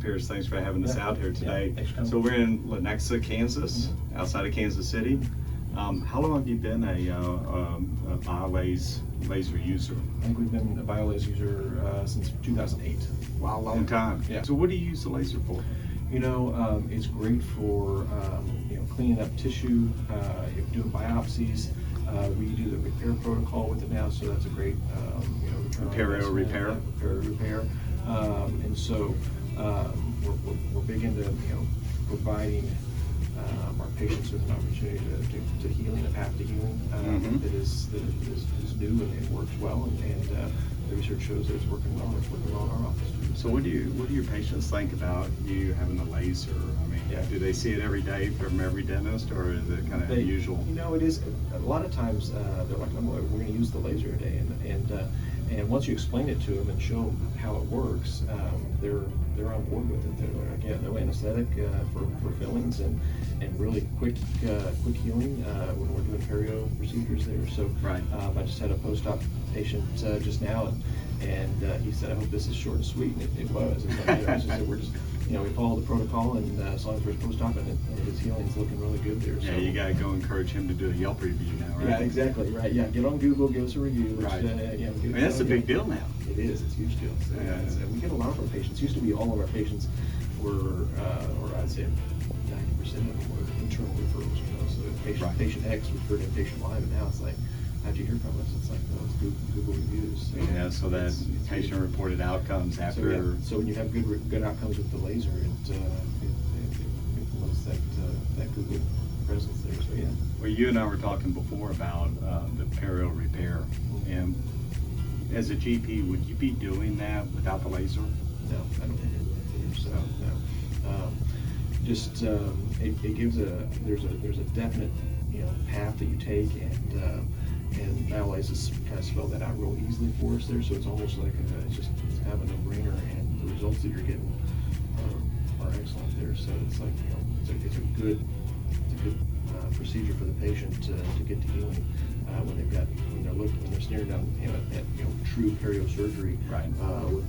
Pierce, thanks for having us out here today. So we're in Lenexa, Kansas, outside of Kansas City. How long have you been a Waterlase laser user? I think we've been a Waterlase user since 2008. Wow, long time. Yeah. So what do you use the laser for? You know, it's great for cleaning up tissue, doing biopsies. We do the repair protocol with it now, so that's a great repair. And so we're big into providing our patients with an opportunity to healing, a path to healing that is new and it works well, and the research shows that it's working well. It's working well in our office too. So what do your patients think about you having a laser? I mean, do they see it every day from every dentist, or is it kind of unusual? You know, it is. A lot of times they're like, we're going to use the laser today, and once you explain it to them and show them how it works, they're on board with it. They're like, yeah, no anesthetic for fillings and really quick healing when we're doing perio procedures there. So I just had a post-op patient just now, and he said, I hope this is short and sweet, and it was. It's like, it's just, we're just, we follow the protocol, and as long as we're post-op, and his healing's looking really good there. Yeah, so you gotta go encourage him to do a Yelp review now, right? Yeah, exactly, right. Yeah, get on Google, give us a review. Right. I mean, that's a big deal now. It is. It's a huge deal. So, so we get a lot of our patients. Used to be all of our patients were, or I'd say 90% of them were internal referrals. So patient X referred to patient Y, but now it's like, how'd you hear from us? It's like, well, it's Google reviews. So yeah, so that patient-reported outcomes after. So when you have good outcomes with the laser, it promotes that Google presence there. So yeah. Well, you and I were talking before about the perio repair, and as a GP, would you be doing that without the laser? No, I don't think I would. So no. It gives there's a definite path that you take, and Waterlase has kind of spelled that out real easily for us there. So it's almost like it's kind of a no-brainer, and the results that you're getting are excellent there. So it's like it's a good procedure for the patient to get to healing when they're staring down at true perio surgery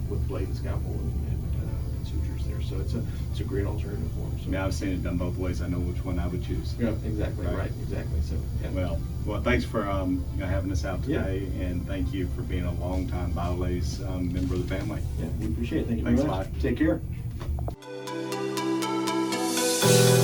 with blade and scalpel and sutures there. So it's a great alternative for them. So now I've seen it done both ways. I know which one I would choose. Yeah, exactly. Right. Exactly. So yeah. Well, thanks for having us out today, and thank you for being a long-time Waterlase member of the family. Yeah, we appreciate it. Thank you very much. Thanks a lot. Take care.